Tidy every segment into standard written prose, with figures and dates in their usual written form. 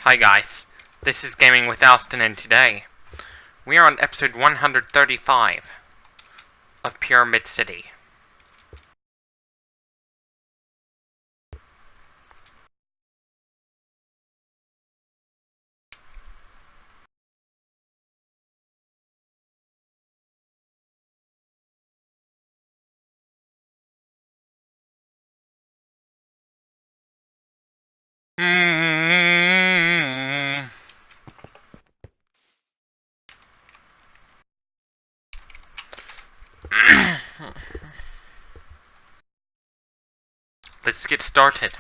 Hi guys, this is Gaming with Alston, and today we are on episode 135 of Pyramid City. Let's get started.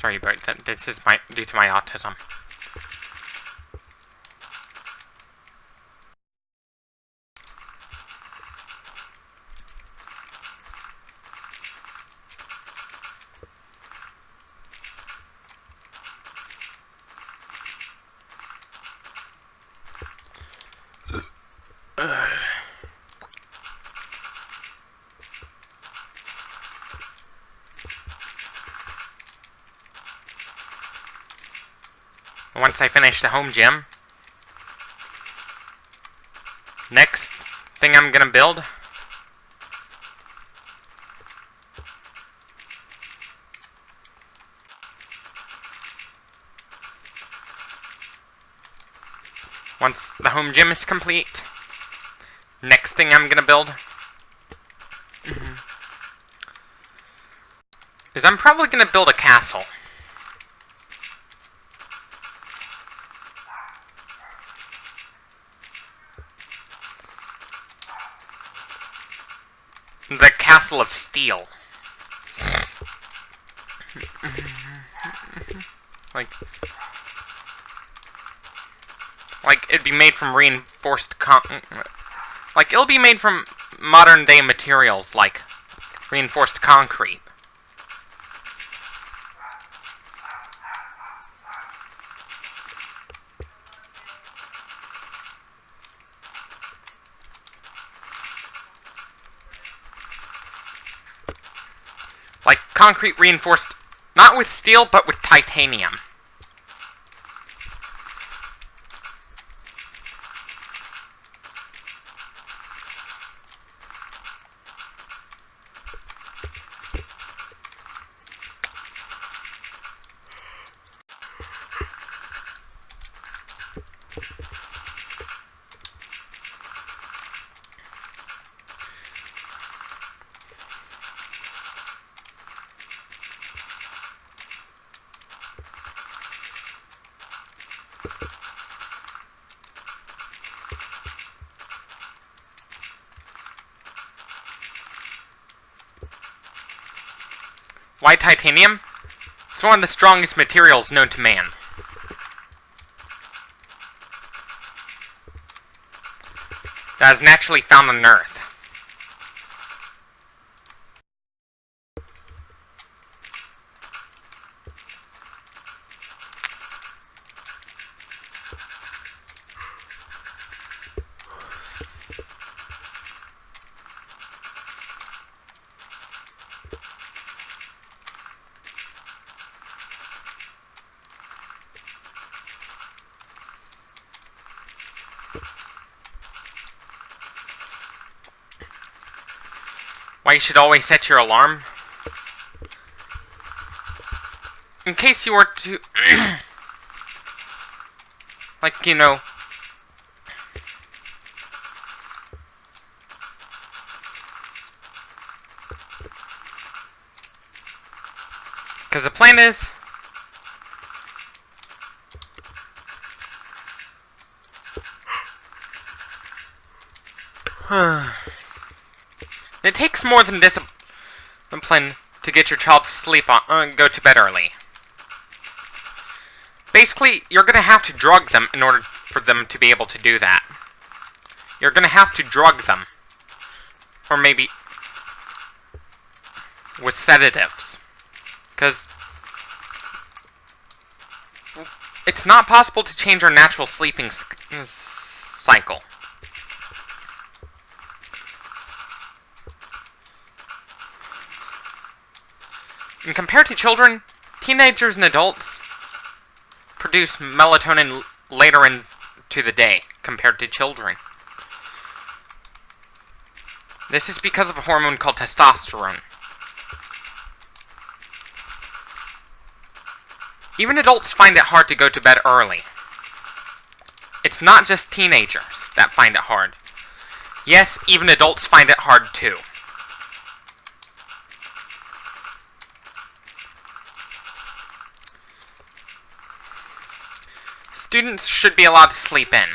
Sorry about that. This is due to my autism. Once I finish the home gym, next thing I'm gonna build once the home gym is complete, next thing I'm gonna build is I'm probably gonna build a castle. The Castle of Steel. Like it'd be made from reinforced like it'll be made from modern day materials like reinforced concrete. Like concrete reinforced not with steel but with titanium. Why titanium? It's one of the strongest materials known to man. That is naturally found on Earth. you should always set your alarm. In case you were to, like, you know, because the plan is, it takes more than discipline to get your child to sleep on, go to bed early. Basically, you're going to have to drug them in order for them to be able to do that. You're going to have to drug them. Or maybe with sedatives. Because it's not possible to change our natural sleeping cycle. And compared to children, teenagers and adults produce melatonin later into the day compared to children. This is because of a hormone called testosterone. Even adults find it hard to go to bed early. It's not just teenagers that find it hard. Yes, even adults find it hard too. Students should be allowed to sleep in.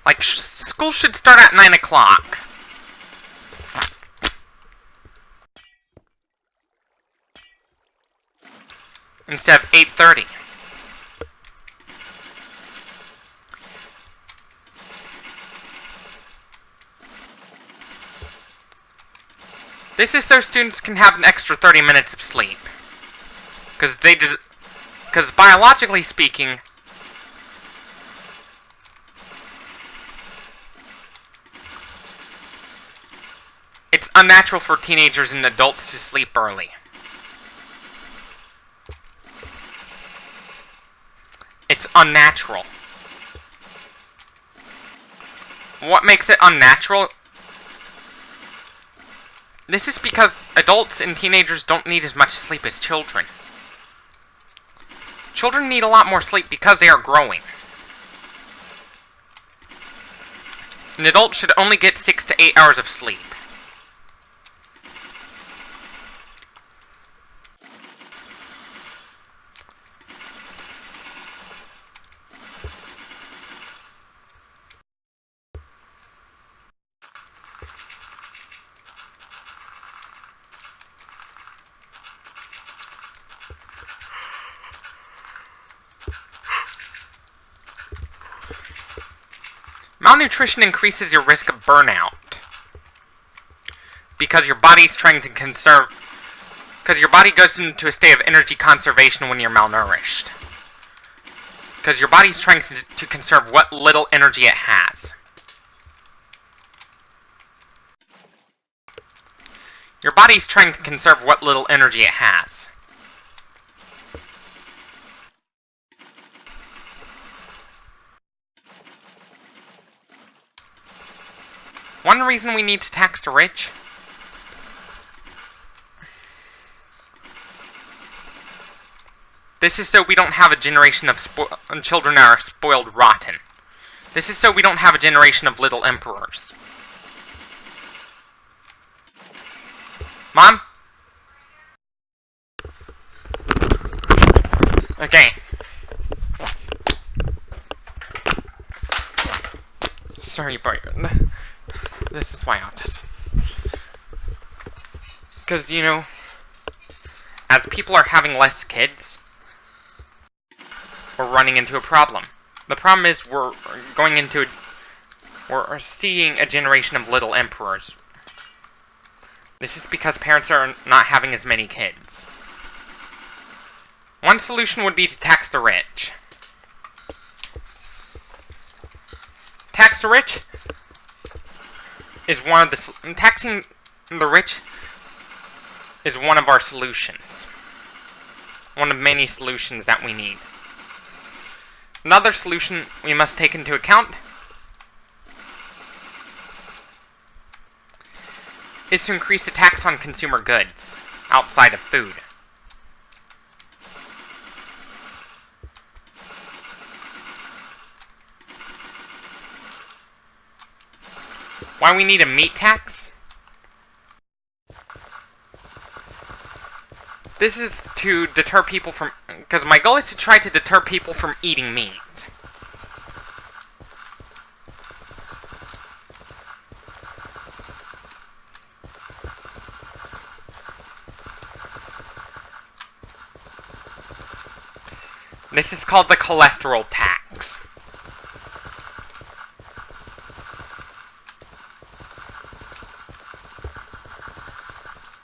Like, school should start at 9 o'clock. Instead of 8:30. This is so students can have an extra 30 minutes of sleep. Because biologically speaking, it's unnatural for teenagers and adults to sleep early. It's unnatural. What makes it unnatural? This is because adults and teenagers don't need as much sleep as children. Children need a lot more sleep because they are growing. An adult should only get 6 to 8 hours of sleep. Malnutrition increases your risk of burnout. Because your body's trying to conserve... Because your body goes into a state of energy conservation when you're malnourished. Because your body's trying to conserve what little energy it has. Your body's trying to conserve what little energy it has. One reason we need to tax the rich this is so we don't have a generation of children that are spoiled rotten. This is so we don't have a generation of little emperors. Mom? Okay. Sorry, but this is my autism. Because, you know, as people are having less kids, we're running into a problem. The problem is we're seeing a generation of little emperors. This is because parents are not having as many kids. One solution would be to tax the rich. Tax the rich is one of the... Taxing the rich is one of our solutions. One of many solutions that we need. Another solution we must take into account is to increase the tax on consumer goods outside of food. Why we need a meat tax? This is to deter people from... because my goal is to try to deter people from eating meat. This is called the cholesterol tax.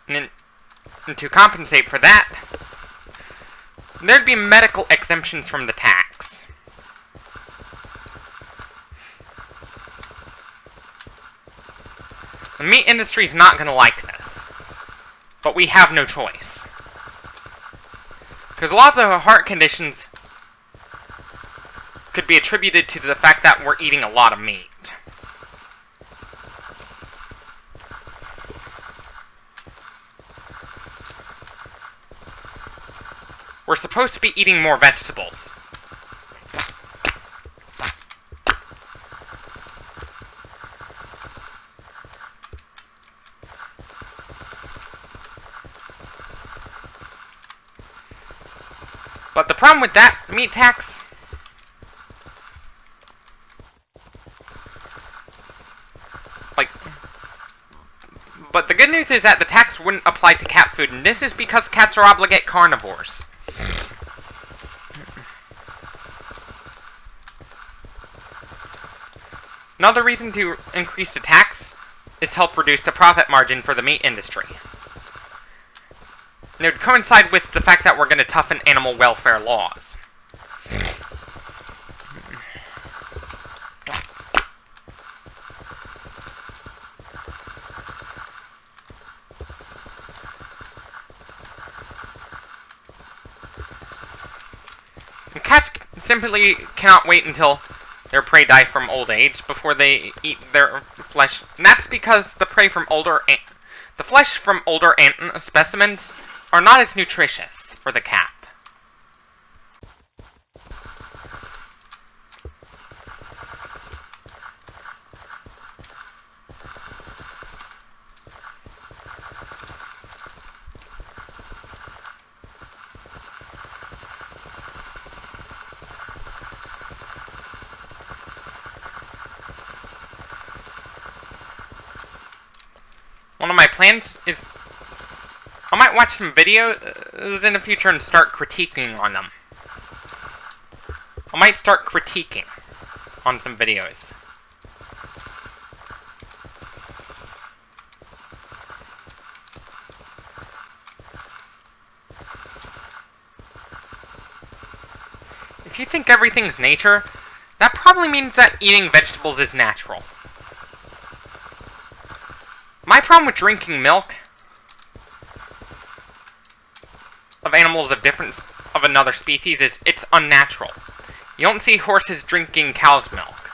And to compensate for that, there'd be medical exemptions from the tax. The meat industry's not going to like this, but we have no choice. Because a lot of the heart conditions could be attributed to the fact that we're eating a lot of meat. We're supposed to be eating more vegetables. But the problem with that meat tax but the good news is that the tax wouldn't apply to cat food, and this is because cats are obligate carnivores. Another reason to increase the tax is to help reduce the profit margin for the meat industry. And it would coincide with the fact that we're going to toughen animal welfare laws. And cats simply cannot wait until their prey die from old age before they eat their flesh. And that's because the flesh from older specimens are not as nutritious for the cat. One of my plans is I might watch some videos in the future and start critiquing on them. I might start critiquing on some videos. If you think everything's nature, that probably means that eating vegetables is natural. My problem with drinking milk of animals of another species is it's unnatural. You don't see horses drinking cow's milk.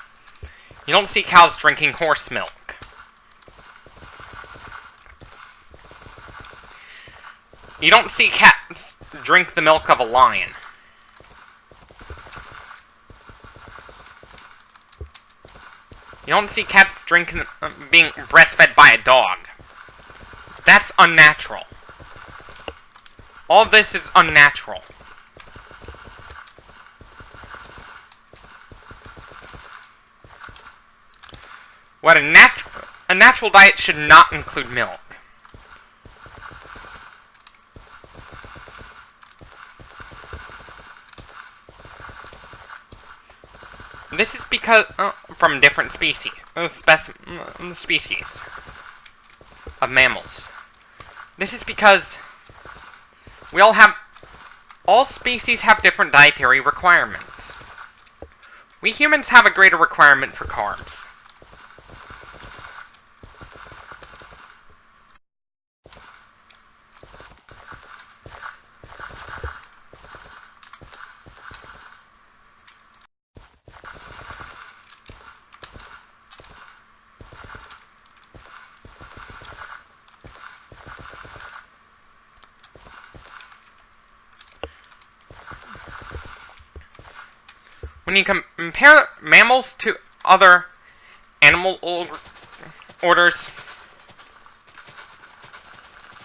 You don't see cows drinking horse milk. You don't see cats drink the milk of a lion. You don't see cats being breastfed by a dog. That's unnatural. All of this is unnatural. What a natural diet should not include milk. This is because from different species of mammals. This is because all species have different dietary requirements. We humans have a greater requirement for carbs. When you compare mammals to other animal orders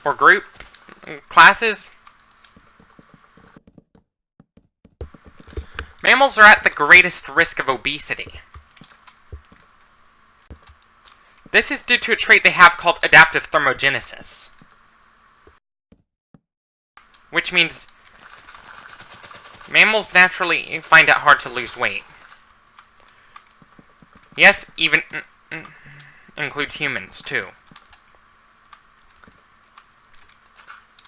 or group classes, mammals are at the greatest risk of obesity. This is due to a trait they have called adaptive thermogenesis, which means mammals naturally find it hard to lose weight. Yes, even includes humans, too.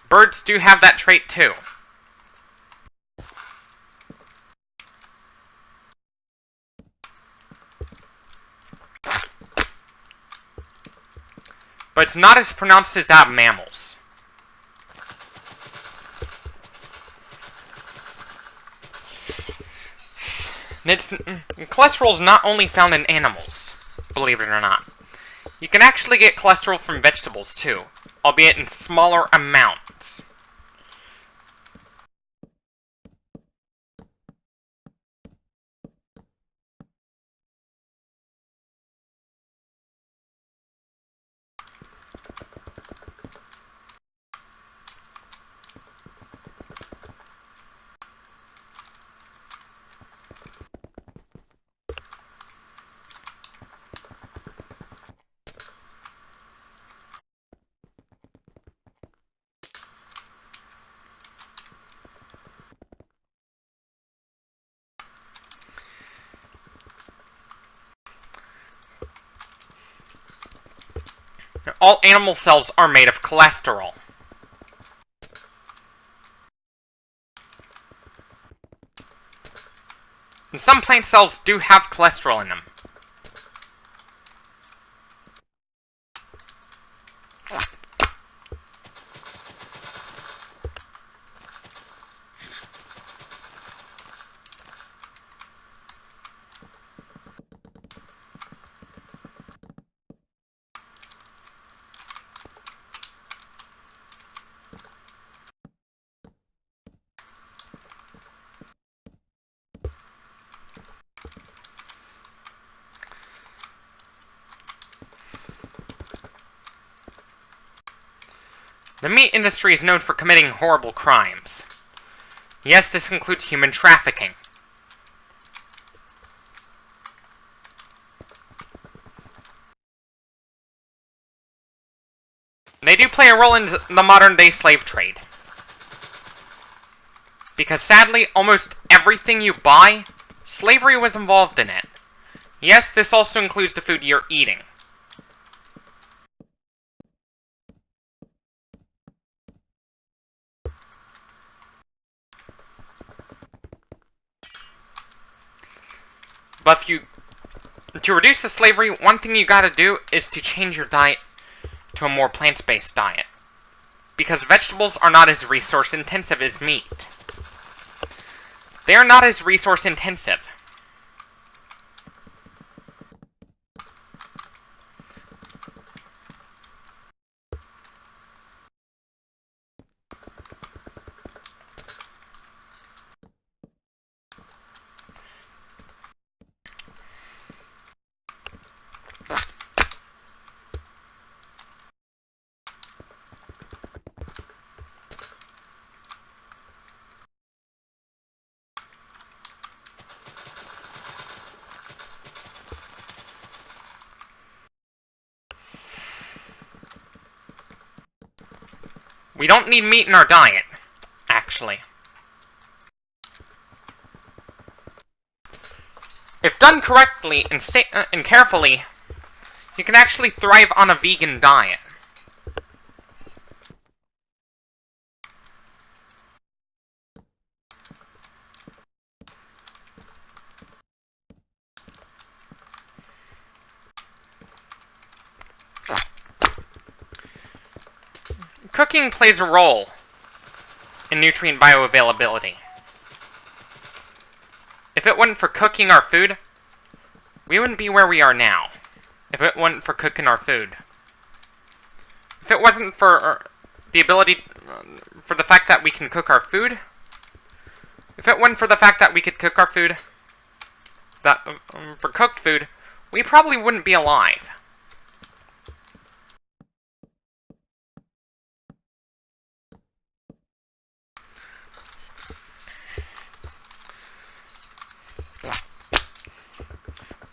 Birds do have that trait, too. But it's not as pronounced as that of mammals. Cholesterol is not only found in animals, believe it or not. You can actually get cholesterol from vegetables too, albeit in smaller amounts. All animal cells are made of cholesterol. And some plant cells do have cholesterol in them. The meat industry is known for committing horrible crimes. Yes, this includes human trafficking. They do play a role in the modern-day slave trade. Because sadly, almost everything you buy, slavery was involved in it. Yes, this also includes the food you're eating. But to reduce the slavery, one thing you gotta do is to change your diet to a more plant-based diet. Because vegetables are not as resource-intensive as meat. They are not as resource-intensive. We don't need meat in our diet, actually. If done correctly and carefully, you can actually thrive on a vegan diet. Cooking plays a role in nutrient bioavailability. If it wasn't for cooking our food, we wouldn't be where we are now. If it wasn't for cooking our food. If it wasn't for the ability, for the fact that we can cook our food, if it wasn't for the fact that we could cook our food, that for cooked food, we probably wouldn't be alive.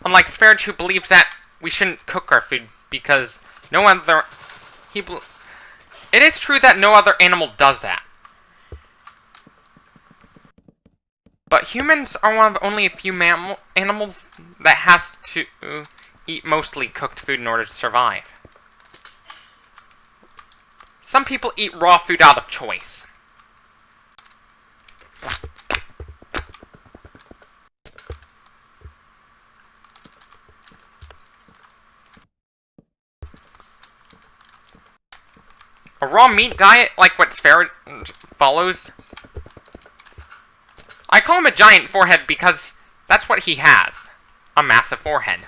Unlike Sparrow, who believes that we shouldn't cook our food because no other... It is true that no other animal does that. But humans are one of only a few animals that has to eat mostly cooked food in order to survive. Some people eat raw food out of choice. A raw meat diet, like what Sparrow follows. I call him a giant forehead because that's what he has. A massive forehead.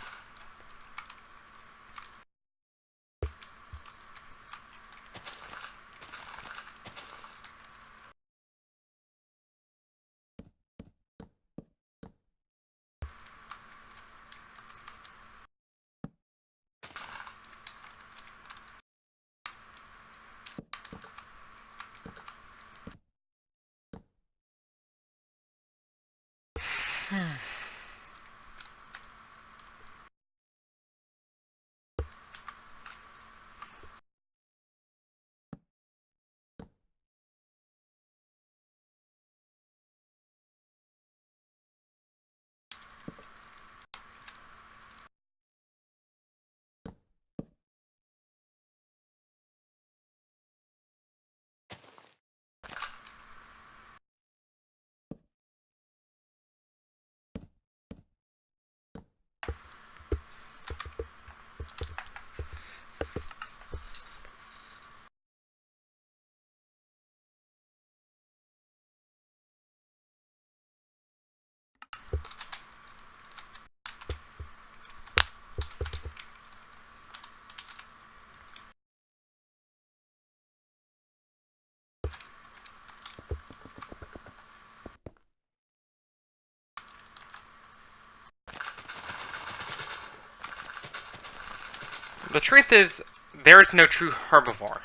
The truth is, there is no true herbivore.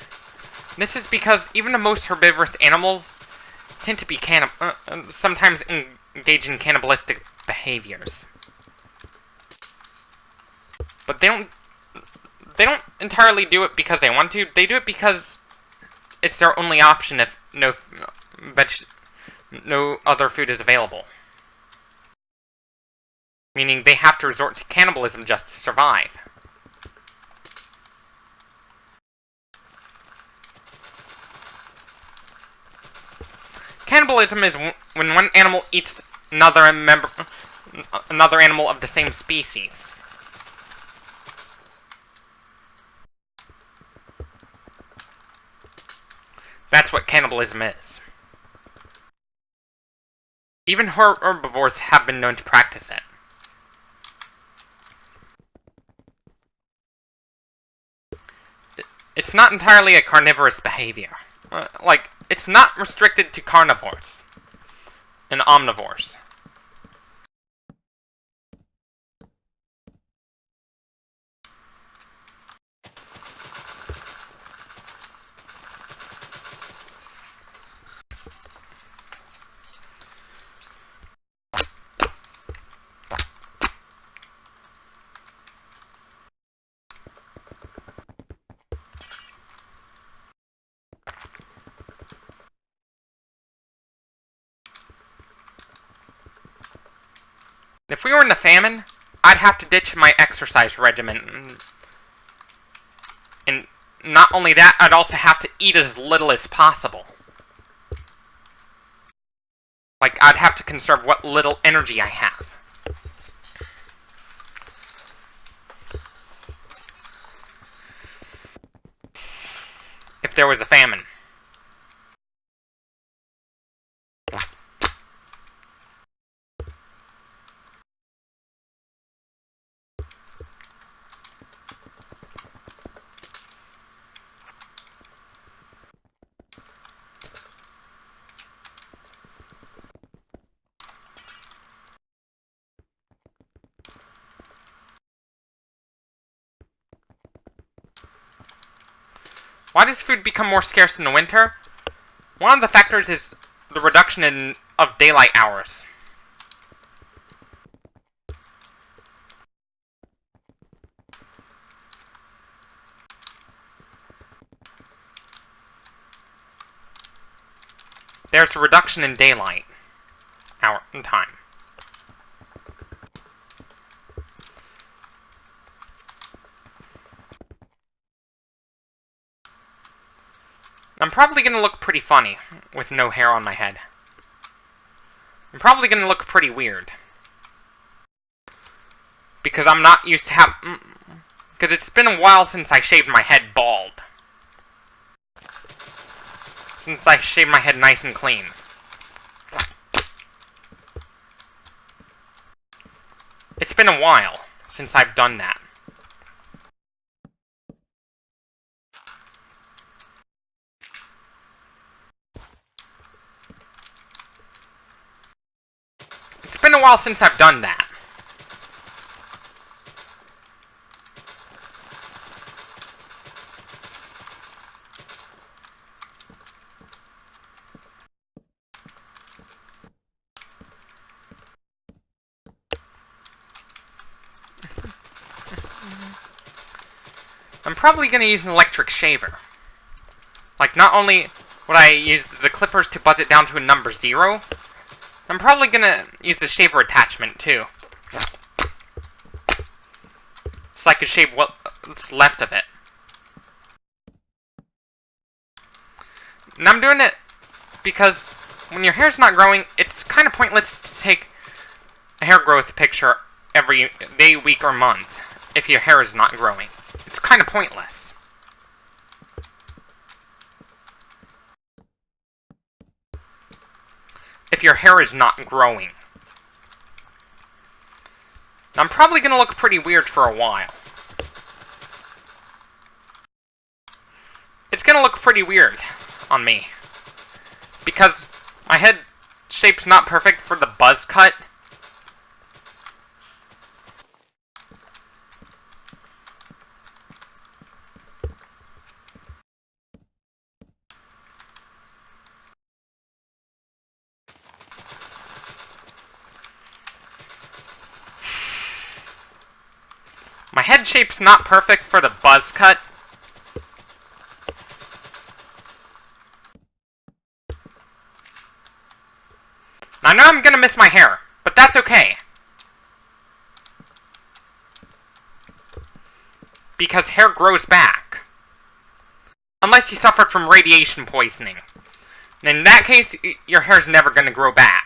This is because even the most herbivorous animals tend to be sometimes engage in cannibalistic behaviors. But they don't entirely do it because they want to. They do it because it's their only option if no other food is available. Meaning they have to resort to cannibalism just to survive. Cannibalism is when one animal eats another animal of the same species. That's what cannibalism is. Even herbivores have been known to practice it. It's not entirely a carnivorous behavior. It's not restricted to carnivores and omnivores. If we were in a famine, I'd have to ditch my exercise regimen. And not only that, I'd also have to eat as little as possible. I'd have to conserve what little energy I have. If there was a famine. Why does food become more scarce in the winter? One of the factors is the reduction of daylight hours. There's a reduction in daylight hour and time. I'm probably going to look pretty funny with no hair on my head. I'm probably going to look pretty weird. Because I'm not used to because it's been a while since I shaved my head bald. Since I shaved my head nice and clean. It's been a while since I've done that. It's been a while since I've done that. I'm probably going to use an electric shaver. Like, not only would I use the clippers to buzz it down to a number 0, I'm probably going to use the shaver attachment, too. So I could shave what's left of it. And I'm doing it because when your hair's not growing, it's kind of pointless to take a hair growth picture every day, week, or month if your hair is not growing. It's kind of pointless. If your hair is not growing. I'm probably going to look pretty weird for a while. It's going to look pretty weird on me. Because my head shape's not perfect for the buzz cut. My head shape's not perfect for the buzz cut. I know I'm gonna miss my hair, but that's okay. Because hair grows back. Unless you suffered from radiation poisoning. And in that case, your hair's never gonna grow back.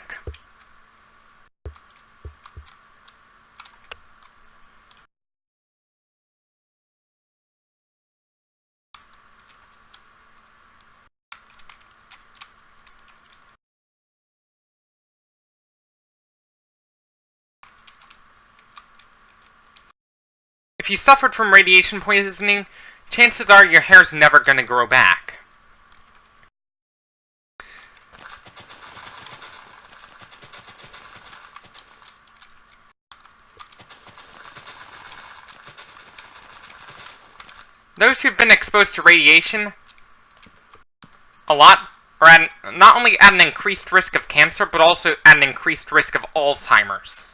If you suffered from radiation poisoning, chances are your hair's never gonna grow back. Those who've been exposed to radiation a lot are not only at an increased risk of cancer, but also at an increased risk of Alzheimer's.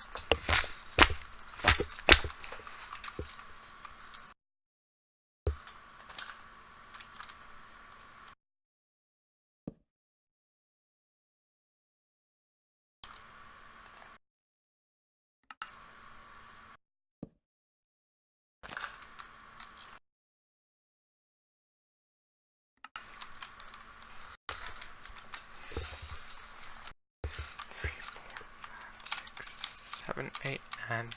Seven, 8, 9, 10,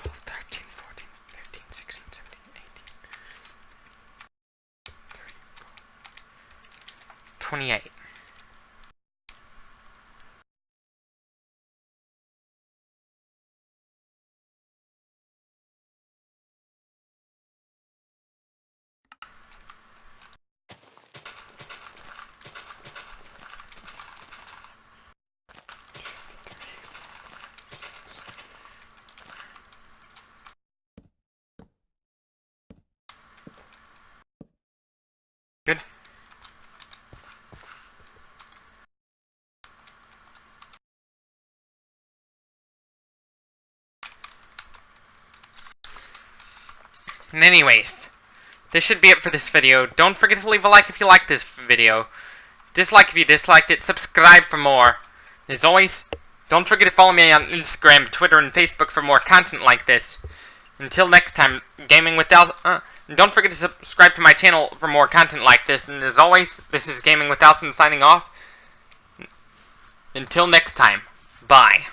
12, 13, 14, 15, 16, 17, 18, 28. Good. And anyways, this should be it for this video. Don't forget to leave a like if you liked this video. Dislike if you disliked it. Subscribe for more. As always, don't forget to follow me on Instagram, Twitter, and Facebook for more content like this. Until next time, Gaming with Dalton. Don't forget to subscribe to my channel for more content like this. And as always, this is Gaming with Dalton signing off. Until next time, bye.